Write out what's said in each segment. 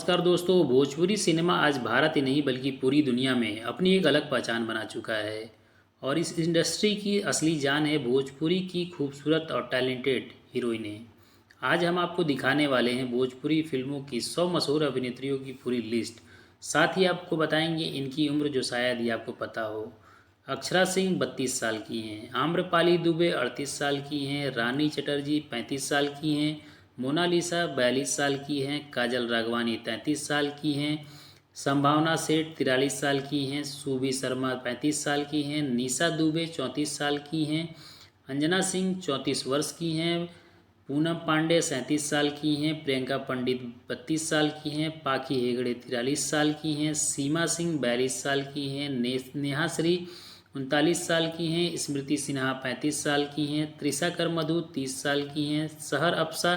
नमस्कार दोस्तों। भोजपुरी सिनेमा आज भारत ही नहीं बल्कि पूरी दुनिया में अपनी एक अलग पहचान बना चुका है। और इस इंडस्ट्री की असली जान है भोजपुरी की खूबसूरत और टैलेंटेड हीरोइनें। आज हम आपको दिखाने वाले हैं भोजपुरी फिल्मों की 100 मशहूर अभिनेत्रियों की पूरी लिस्ट। साथ ही आपको बताएंगे इनकी उम्र जो शायद ही आपको पता हो। अक्षरा सिंह 32 साल की हैं, आम्रपाली दुबे 38 साल की हैं, रानी चटर्जी 35 साल की हैं, मोनालिसा 42 साल की हैं, काजल राघवानी 33 साल की हैं, संभावना सेठ 43 साल की हैं, सुभी शर्मा 35 साल की हैं, निशा दुबे 34 साल की हैं, अंजना सिंह 34 वर्ष की हैं, पूनम पांडे 37 साल की हैं, प्रियंका पंडित 32 साल की हैं, पाखी हेगड़े 43 साल की हैं, सीमा सिंह 42 साल की हैं, नेहा श्री 39 साल की हैं, स्मृति सिन्हा 35 साल की हैं, त्रिशा मधु 30 साल की हैं, सहर अफसा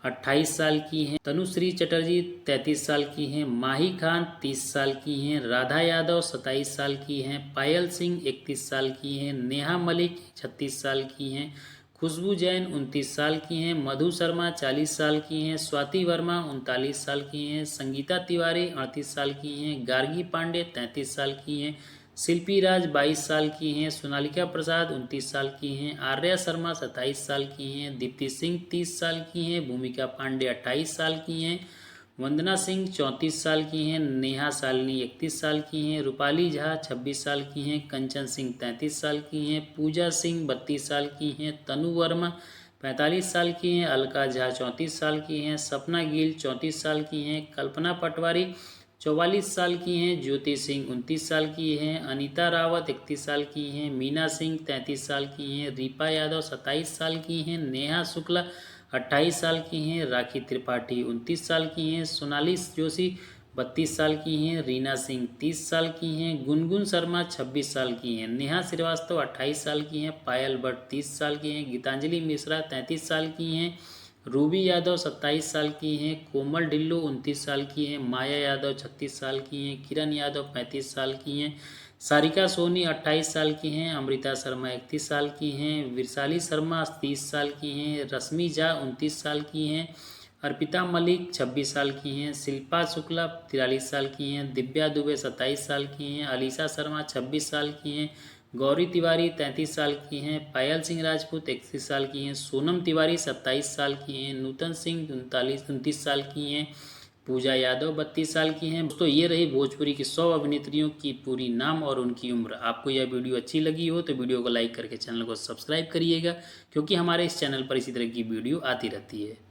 28 साल की हैं, तनुश्री चटर्जी 33 साल की हैं, माही खान 30 साल की हैं, राधा यादव 27 साल की हैं, पायल सिंह 31 साल की हैं, नेहा मलिक 36 साल की हैं, खुशबू जैन 29 साल की हैं, मधु शर्मा 40 साल की हैं, स्वाति वर्मा 39 साल की हैं, संगीता तिवारी 38 साल की हैं, गार्गी पांडे 33 साल की हैं, शिल्पी राज 22 साल की हैं, सोनालिका प्रसाद 29 साल की हैं, आर्या शर्मा 27 साल की हैं, दीप्ति सिंह 30 साल की हैं, भूमिका पांडे 28 साल की हैं, वंदना सिंह 34 साल की हैं, नेहा सालनी 31 साल की हैं, रूपाली झा 26 साल की हैं, कंचन सिंह 33 साल की हैं, पूजा सिंह 32 साल की हैं, तनु वर्मा 45 साल की हैं, अलका झा 34 साल की हैं, सपना गिल 34 साल की हैं, कल्पना पटवारी 44 साल की हैं, ज्योति सिंह 29 साल की हैं, अनीता रावत 31 साल की हैं, मीना सिंह 33 साल की हैं, रीपा यादव 27 साल की हैं, नेहा शुक्ला 28 साल की हैं, राखी त्रिपाठी 29 साल की हैं, सोनाली जोशी 32 साल की हैं, रीना सिंह 30 साल की हैं, गुनगुन शर्मा 26 साल की हैं, नेहा श्रीवास्तव 28 साल की हैं, पायल भट्ट 30 साल की हैं, गीतांजलि मिश्रा 33 साल की हैं, रूबी यादव 27 साल की हैं, कोमल ढिल्लो 29 साल की हैं, माया यादव 36 साल की हैं, किरण यादव 35 साल की हैं, सारिका सोनी 28 साल की हैं, अमृता शर्मा 31 साल की हैं, विशाली शर्मा 30 साल की हैं, रश्मि झा 29 साल की हैं, अर्पिता मलिक 26 साल की हैं, शिल्पा शुक्ला 43 साल की हैं, दिव्या दुबे 27 साल की हैं, अलीशा शर्मा 26 साल की हैं, गौरी तिवारी 33 साल की हैं, पायल सिंह राजपूत 31 साल की हैं, सोनम तिवारी 27 साल की हैं, नूतन सिंह 29 साल की हैं, पूजा यादव 32 साल की हैं। दोस्तों ये रही भोजपुरी की 100 अभिनेत्रियों की पूरी नाम और उनकी उम्र। आपको यह वीडियो अच्छी लगी हो तो वीडियो को लाइक करके चैनल को सब्सक्राइब करिएगा, क्योंकि हमारे इस चैनल पर इसी तरह की वीडियो आती रहती है।